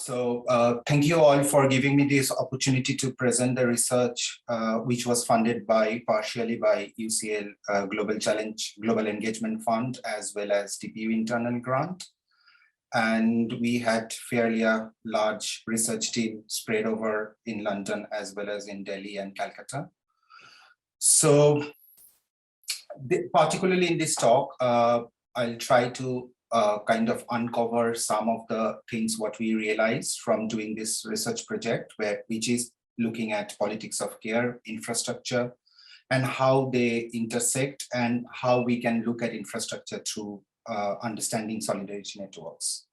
Thank you all for giving me this opportunity to present the research, which was funded partially by UCL Global Challenge Global Engagement Fund, as well as TPU internal grant. And we had fairly a large research team spread over in London, as well as in Delhi and Calcutta. So particularly in this talk, I'll try to kind of uncover some of the things what we realized from doing this research project, which is looking at politics of care, infrastructure, and how they intersect, and how we can look at infrastructure through understanding solidarity networks.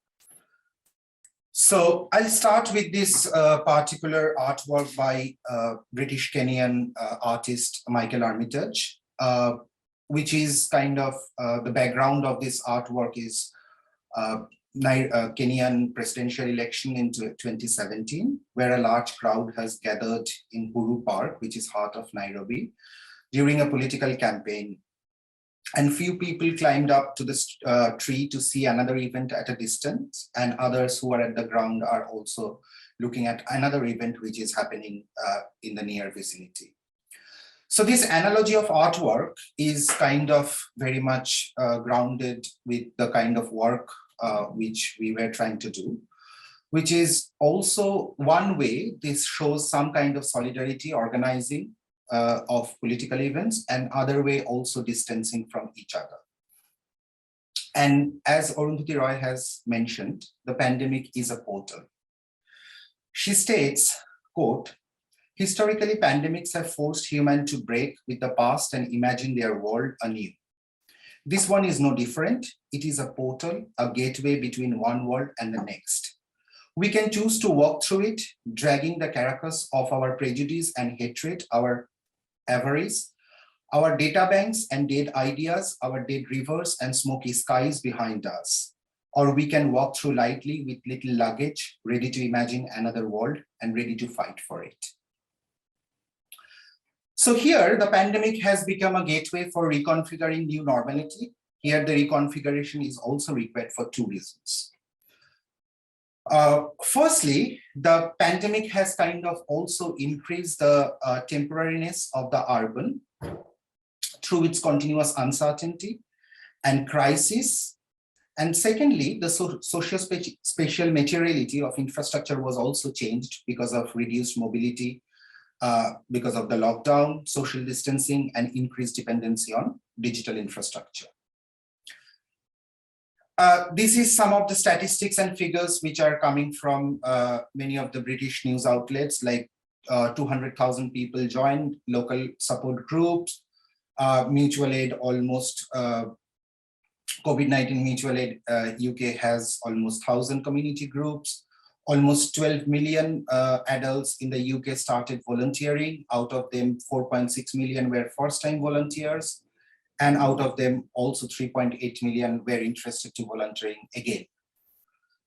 So I'll start with this particular artwork by British Kenyan artist Michael Armitage, which is kind of the background of this artwork is Kenyan presidential election in 2017, where a large crowd has gathered in Uhuru Park, which is heart of Nairobi, during a political campaign. And few people climbed up to the tree to see another event at a distance, and others who are at the ground are also looking at another event which is happening in the near vicinity. So this analogy of artwork is kind of very much grounded with the kind of work which we were trying to do, which is also one way this shows some kind of solidarity, organizing of political events, and other way also distancing from each other. And as Arundhati Roy has mentioned, the pandemic is a portal. She states, quote, "Historically, pandemics have forced humans to break with the past and imagine their world anew. This one is no different. It is a portal, a gateway between one world and the next. We can choose to walk through it, dragging the carcass of our prejudice and hatred, our avarice, our data banks and dead ideas, our dead rivers and smoky skies behind us. Or we can walk through lightly with little luggage, ready to imagine another world and ready to fight for it." So here, the pandemic has become a gateway for reconfiguring new normality. Here, the reconfiguration is also required for two reasons. Firstly, the pandemic has kind of also increased the temporariness of the urban through its continuous uncertainty and crisis. And secondly, the socio-spatial materiality of infrastructure was also changed because of reduced mobility, because of the lockdown, social distancing, and increased dependency on digital infrastructure. This is some of the statistics and figures which are coming from many of the British news outlets, like 200,000 people joined local support groups, mutual aid almost, COVID-19 mutual aid UK has almost 1,000 community groups. Almost 12 million adults in the UK started volunteering. Out of them, 4.6 million were first-time volunteers. And out of them, also 3.8 million were interested to volunteering again.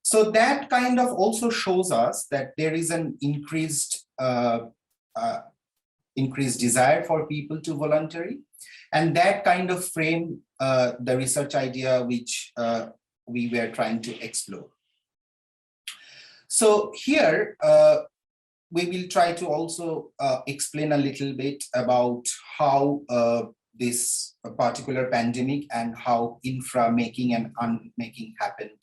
So that kind of also shows us that there is an increased desire for people to volunteer. And that kind of frame the research idea which we were trying to explore. So here, we will try to also explain a little bit about how this particular pandemic and how infra making and unmaking happened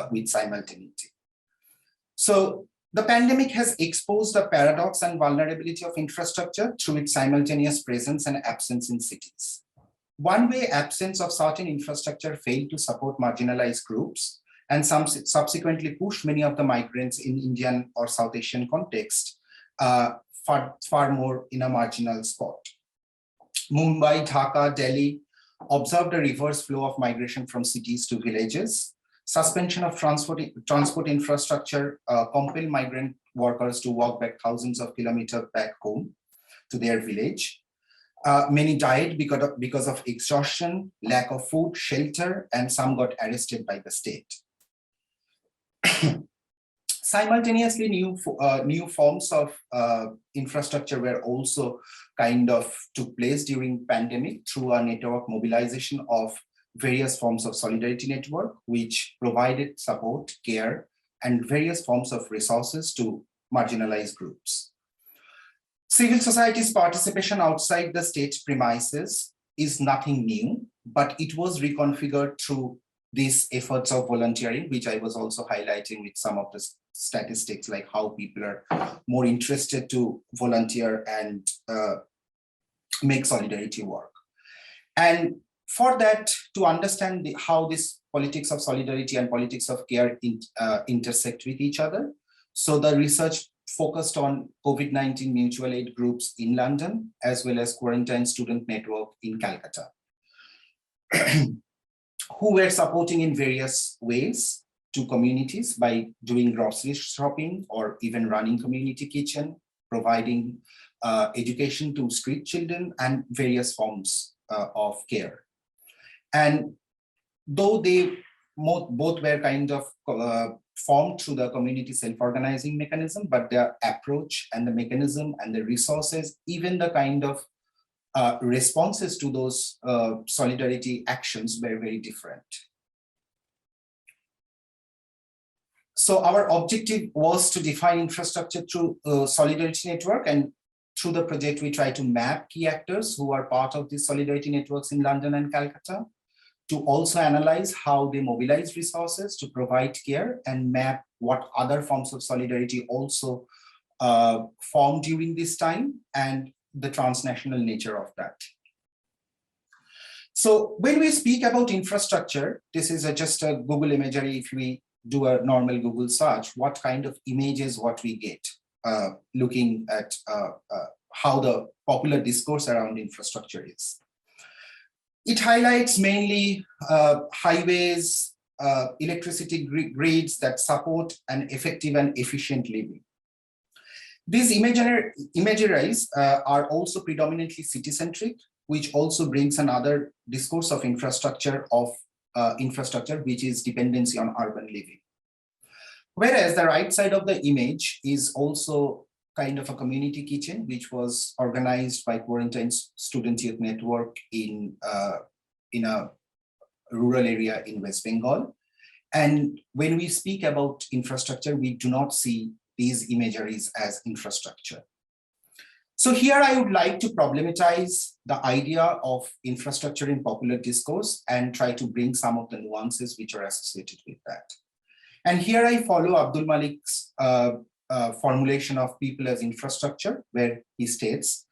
with simultaneity. So the pandemic has exposed the paradox and vulnerability of infrastructure through its simultaneous presence and absence in cities. One way, absence of certain infrastructure failed to support marginalized groups, and some subsequently pushed many of the migrants in Indian or South Asian context far more in a marginal spot. Mumbai, Dhaka, Delhi observed a reverse flow of migration from cities to villages. Suspension of transport infrastructure compelled migrant workers to walk back thousands of kilometers back home to their village. Many died because of exhaustion, lack of food, shelter, and some got arrested by the state. Simultaneously, new forms of infrastructure were also kind of took place during pandemic through a network mobilization of various forms of solidarity network, which provided support, care, and various forms of resources to marginalized groups. Civil society's participation outside the state premises is nothing new, but it was reconfigured through these efforts of volunteering, which I was also highlighting with some of the statistics, like how people are more interested to volunteer and make solidarity work. And for that, to understand how this politics of solidarity and politics of care intersect with each other, so the research focused on COVID-19 mutual aid groups in London, as well as quarantine student network in Calcutta, who were supporting in various ways to communities by doing grocery shopping or even running community kitchen, providing education to street children and various forms of care. And though they both were kind of formed through the community self-organizing mechanism, but their approach and the mechanism and the resources, even the kind of responses to those solidarity actions were very different. So our objective was to define infrastructure through solidarity network, and through the project we try to map key actors who are part of these solidarity networks in London and Calcutta, to also analyze how they mobilize resources to provide care, and map what other forms of solidarity also formed during this time, and the transnational nature of that. So when we speak about infrastructure, this is just a Google imagery. If we do a normal Google search, what kind of images what we get, looking at how the popular discourse around infrastructure is. It highlights mainly highways, electricity grids that support an effective and efficient living. These imageries are also predominantly city-centric, which also brings another discourse of infrastructure, which is dependency on urban living. Whereas the right side of the image is also kind of a community kitchen, which was organized by Quarantine Student Youth Network in a rural area in West Bengal. And when we speak about infrastructure, we do not see these imageries as infrastructure. So here I would like to problematize the idea of infrastructure in popular discourse and try to bring some of the nuances which are associated with that. And here I follow Abdul Malik's formulation of people as infrastructure, where he states,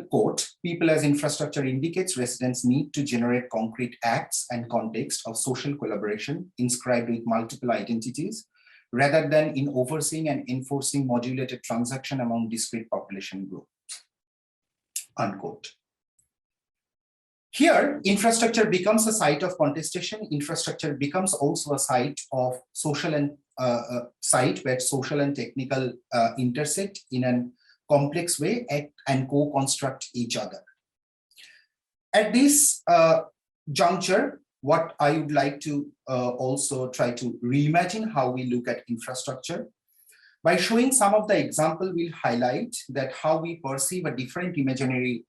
quote, people as infrastructure indicates residents need to generate concrete acts and context of social collaboration inscribed with multiple identities, rather than in overseeing and enforcing modulated transaction among discrete population groups, unquote. Here, infrastructure becomes a site of contestation. Infrastructure becomes also a site of social and site where social and technical intersect in a complex way and co-construct each other. At this juncture, what I would like to also try to reimagine how we look at infrastructure. By showing some of the example, we'll highlight that how we perceive a different imagery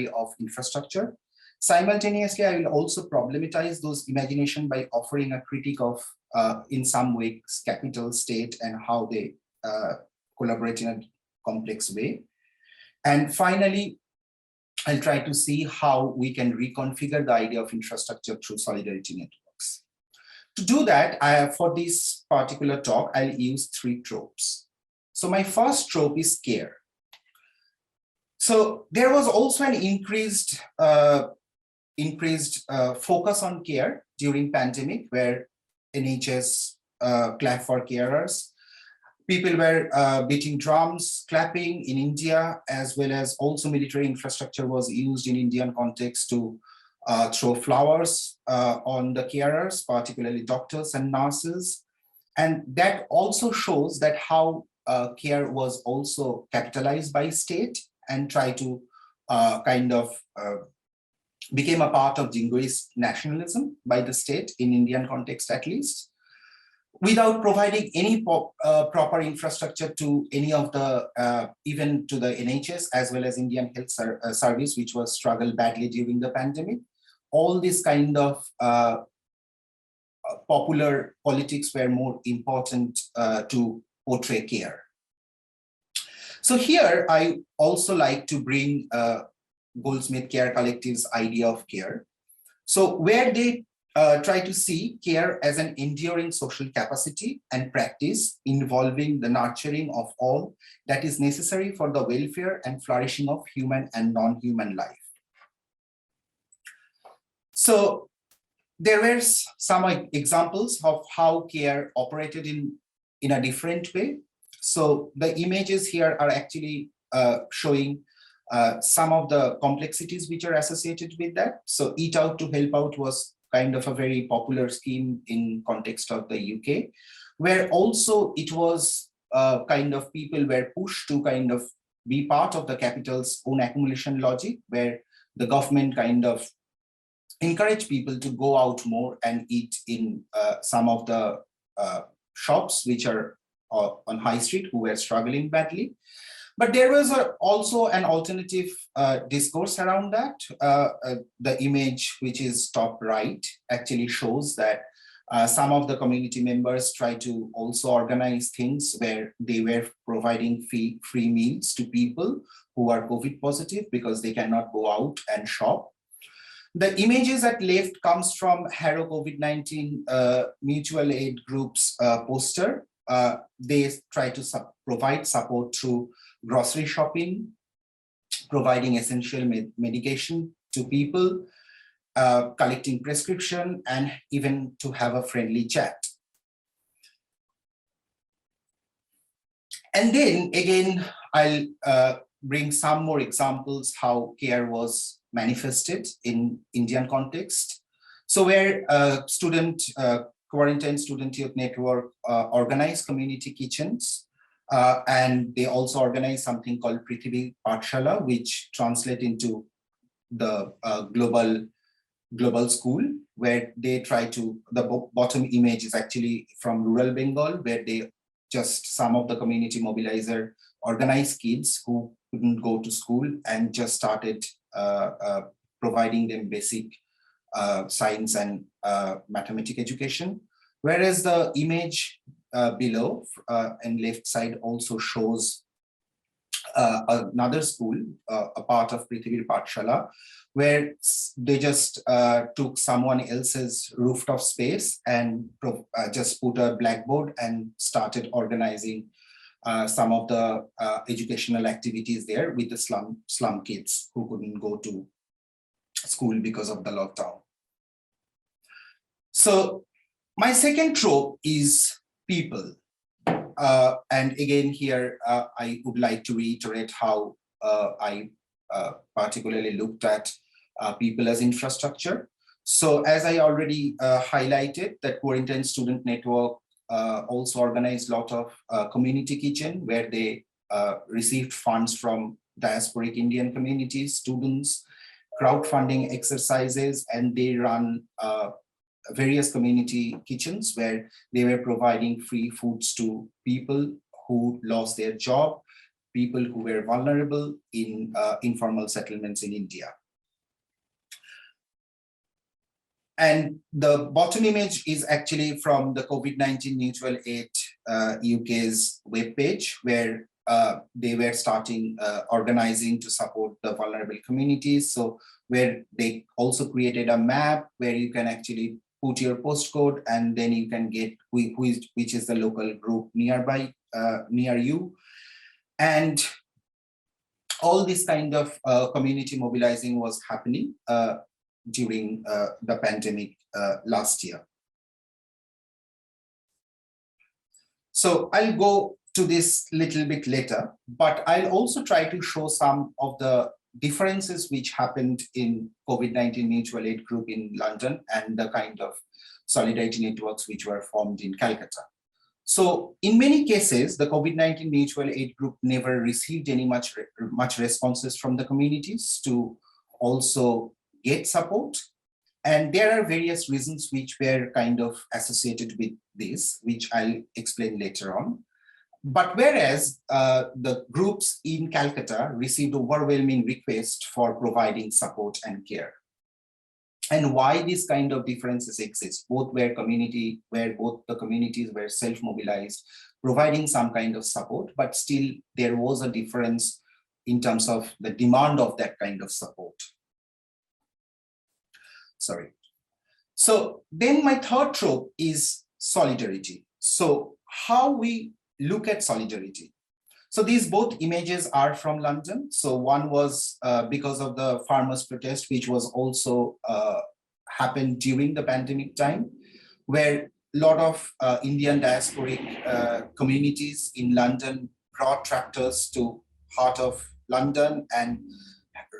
of infrastructure. Simultaneously, I will also problematize those imagination by offering a critique of, in some ways, capital, state, and how they collaborate in a complex way. And finally, I'll try to see how we can reconfigure the idea of infrastructure through solidarity networks. To do that, for this particular talk, I'll use 3 tropes. So my first trope is care. So there was also an increased focus on care during pandemic, where NHS clap for carers. People were beating drums, clapping in India, as well as also military infrastructure was used in Indian context to throw flowers on the carers, particularly doctors and nurses. And that also shows that how care was also capitalized by state and try to became a part of jingoist nationalism by the state in Indian context at least, without providing any proper infrastructure to any of the, even to the NHS as well as Indian Health Service, which was struggled badly during the pandemic. All this kind of popular politics were more important to portray care. So here, I also like to bring Goldsmith Care Collective's idea of care. So where they try to see care as an enduring social capacity and practice involving the nurturing of all that is necessary for the welfare and flourishing of human and non-human life. So there were some examples of how care operated in a different way. So the images here are actually showing some of the complexities which are associated with that. So Eat Out to Help Out was kind of a very popular scheme in context of the UK, where also it was kind of people were pushed to kind of be part of the capital's own accumulation logic, where the government kind of encourage people to go out more and eat in some of the shops which are on High Street who were struggling badly. But there was also an alternative discourse around that. The image, which is top right, actually shows that some of the community members try to also organize things where they were providing free meals to people who are COVID positive because they cannot go out and shop. The images at left comes from Harrow COVID-19 mutual aid group's poster. They try to provide support through grocery shopping, providing essential medication to people, collecting prescription, and even to have a friendly chat. And then again, I'll bring some more examples how care was manifested in Indian context. So where Quarantine Student Youth Network organized community kitchens, and they also organized something called Prithibir Pathsala, which translate into the global school, where they try to, the bottom image is actually from rural Bengal, where they just, some of the community mobilizer organized kids who couldn't go to school and just started providing them basic science and mathematics education. Whereas the image below and left side also shows another school, a part of Prithibir Pathsala, where they just took someone else's rooftop space and just put a blackboard and started organizing some of the educational activities there with the slum kids who couldn't go to school because of the lockdown. So my second trope is people. And again, here, I would like to reiterate how I particularly looked at people as infrastructure. So as I already highlighted, that Quarantine Student Network also organized a lot of community kitchen where they received funds from diasporic Indian communities, students, crowdfunding exercises, and they run various community kitchens where they were providing free foods to people who lost their job, people who were vulnerable in informal settlements in India. And the bottom image is actually from the COVID-19 Mutual Aid UK's webpage, where they were starting organizing to support the vulnerable communities. So where they also created a map where you can actually put your postcode and then you can get which is the local group nearby, near you. And all this kind of community mobilizing was happening during the pandemic last year. So I'll go to this little bit later, but I'll also try to show some of the differences which happened in COVID-19 mutual aid group in London and the kind of solidarity networks which were formed in Calcutta. So in many cases, the COVID-19 mutual aid group never received any much responses from the communities to also get support. And there are various reasons which were kind of associated with this, which I'll explain later on. But whereas the groups in Calcutta received overwhelming requests for providing support and care. and why these kind of differences exist, both where both the communities were self-mobilized, providing some kind of support, but still there was a difference in terms of the demand of that kind of support. Sorry. So then my third trope is solidarity. So how we look at solidarity. So these both images are from London. So one was because of the farmers' protest, which was also happened during the pandemic time, where a lot of Indian diasporic communities in London brought tractors to heart of London and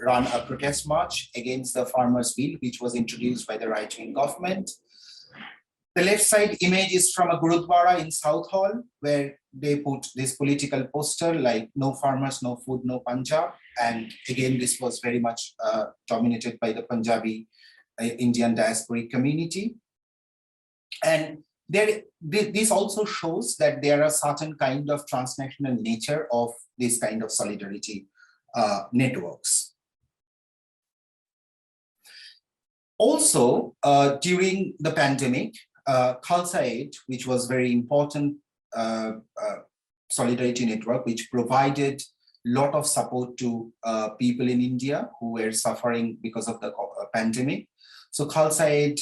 run a protest march against the farmers' bill, which was introduced by the right-wing government. The left side image is from a Gurudwara in Southall, where they put this political poster like "No farmers, no food, no Punjab." And again, this was very much dominated by the Punjabi Indian diasporic community. And this also shows that there are certain kind of transnational nature of this kind of solidarity networks. Also, during the pandemic, Khalsa Aid, which was very important solidarity network, which provided a lot of support to people in India who were suffering because of the pandemic. So Khalsa Aid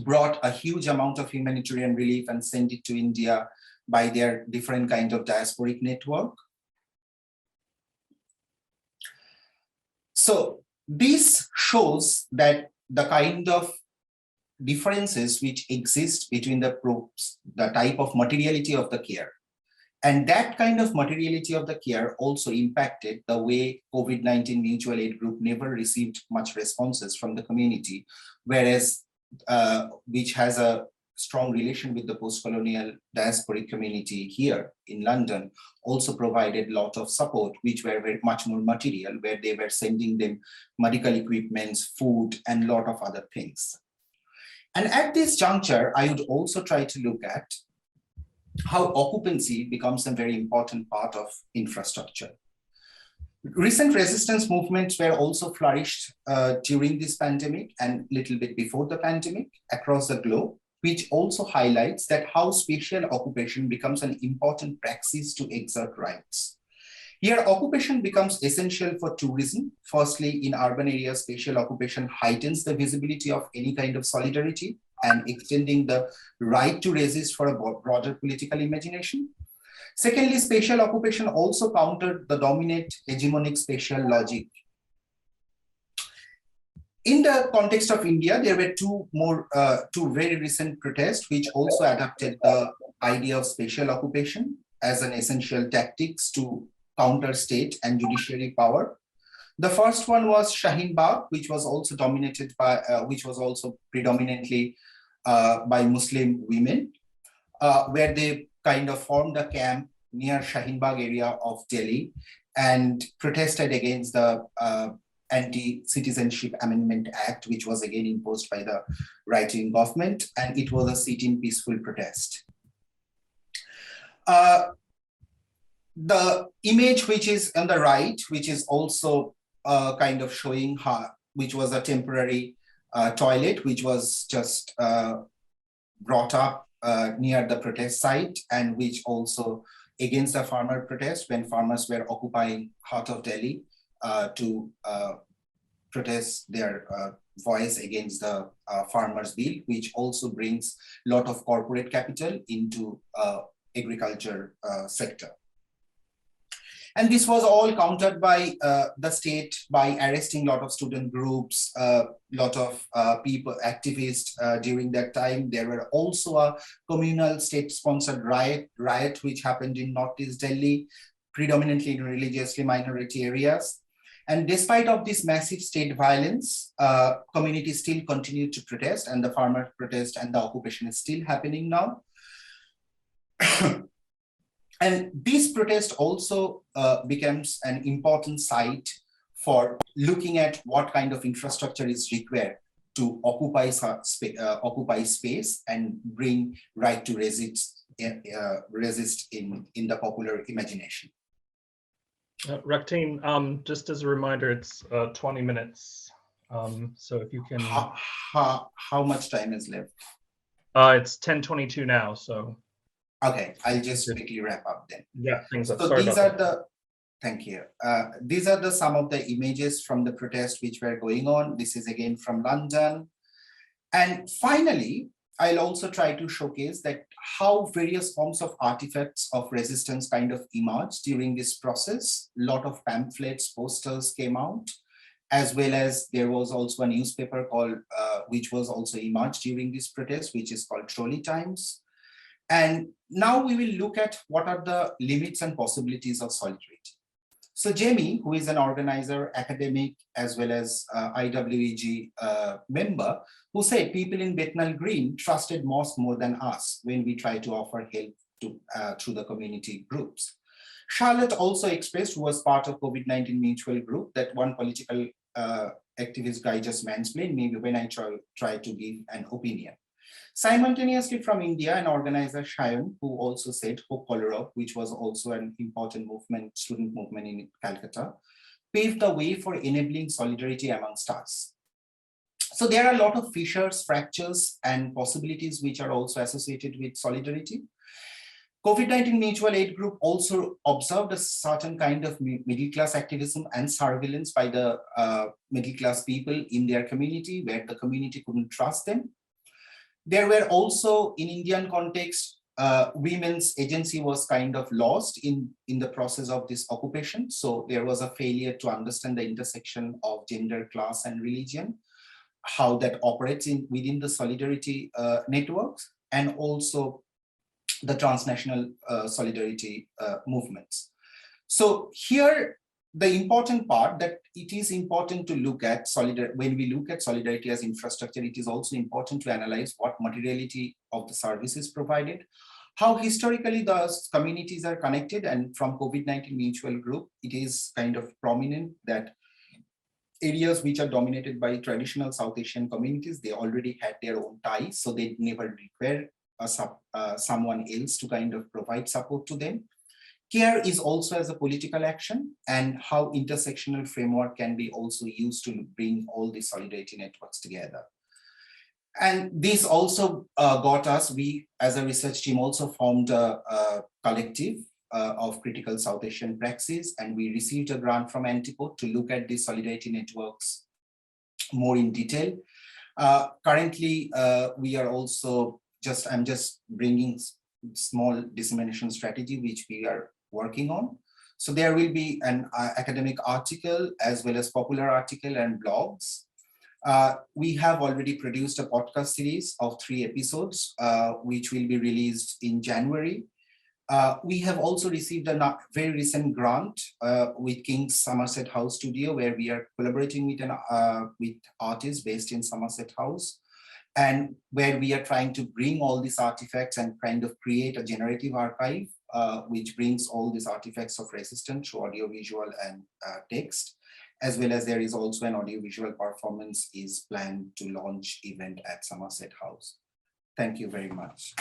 brought a huge amount of humanitarian relief and sent it to India by their different kind of diasporic network. So this shows that the kind of differences which exist between the type of materiality of the care. And that kind of materiality of the care also impacted the way COVID-19 mutual aid group never received much responses from the community, whereas which has a strong relation with the post-colonial diasporic community here in London, also provided a lot of support, which were very much more material, where they were sending them medical equipments, food, and a lot of other things. And at this juncture, I would also try to look at how occupancy becomes a very important part of infrastructure. Recent resistance movements were also flourished during this pandemic and a little bit before the pandemic across the globe, which also highlights that how spatial occupation becomes an important praxis to exert rights. Here, occupation becomes essential for two reasons. Firstly, in urban areas, spatial occupation heightens the visibility of any kind of solidarity and extending the right to resist for a broader political imagination. Secondly, spatial occupation also countered the dominant hegemonic spatial logic. In the context of India, there were two very recent protests which also adapted the idea of spatial occupation as an essential tactics to counter state and judiciary power. The first one was Shaheen Bagh, which was also dominated by, which was also predominantly by Muslim women, where they kind of formed a camp near Shaheen Bagh area of Delhi and protested against the Anti-Citizenship Amendment Act, which was again imposed by the right-wing government, and it was a sit-in peaceful protest. The image which is on the right, which is also kind of showing how, which was a temporary toilet, which was just brought up near the protest site, and which also against the farmer protest when farmers were occupying heart of Delhi to protest their voice against the farmers bill, which also brings a lot of corporate capital into agriculture sector. And this was all countered by the state by arresting a lot of student groups, a lot of people, activists during that time. There were also a communal state-sponsored riot which happened in Northeast Delhi, predominantly in religiously minority areas. And despite of this massive state violence, communities still continue to protest, and the farmer protest and the occupation is still happening now. And this protest also becomes an important site for looking at what kind of infrastructure is required to occupy space and bring right to resist in the popular imagination. Raktim, just as a reminder, it's 20 minutes So if you can... How much time is left? It's 10:22 now, so... Okay, I'll just quickly wrap up then. Yeah, things up. So Sorry these about are that. thank you. These are some of the images from the protest which were going on. This is again from London. And finally, I'll also try to showcase that how various forms of artifacts of resistance kind of emerged during this process. A lot of pamphlets, posters came out, as well as there was also a newspaper called, which was also emerged during this protest, which is called Trolley Times. And now we will look at what are the limits and possibilities of solidarity. So Jamie, who is an organizer, academic, as well as IWEG member, who said people in Bethnal Green trusted mosque more than us when we try to offer help to, through the community groups. Charlotte also expressed, who was part of COVID-19 mutual group, that one political activist guy just mansplained me when I try to give an opinion. Simultaneously from India, an organizer, Shayam, who also said Hope Kolarov, which was also an important movement, student movement in Calcutta, paved the way for enabling solidarity amongst us. So there are a lot of fissures, fractures, and possibilities which are also associated with solidarity. COVID-19 mutual aid group also observed a certain kind of middle class activism and surveillance by the middle class people in their community, where the community couldn't trust them. There were also, in Indian context, women's agency was kind of lost in the process of this occupation. So there was a failure to understand the intersection of gender, class, and religion, how that operates within the solidarity networks, and also the transnational solidarity movements. So here, the important part that it is important to look at when we look at solidarity as infrastructure, it is also important to analyze what materiality of the services provided, how historically the communities are connected, and from COVID-19 mutual group, it is kind of prominent that areas which are dominated by traditional South Asian communities, they already had their own ties, so they never require someone else to kind of provide support to them. Care is also as a political action, and how intersectional framework can be also used to bring all the solidarity networks together. And this also got us, we as a research team also formed a collective of critical South Asian praxis, and we received a grant from Antipode to look at the solidarity networks more in detail. Currently, we are also I'm just bringing small dissemination strategy, which we are working on. So there will be an academic article as well as popular article and blogs. We have already produced a podcast series of 3 episodes, which will be released in January. We have also received a very recent grant with King's Somerset House Studio, where we are collaborating with artists based in Somerset House, and where we are trying to bring all these artifacts and kind of create a generative archive, which brings all these artifacts of resistance through audiovisual and text, as well as there is also an audiovisual performance is planned to launch event at Somerset House. Thank you very much.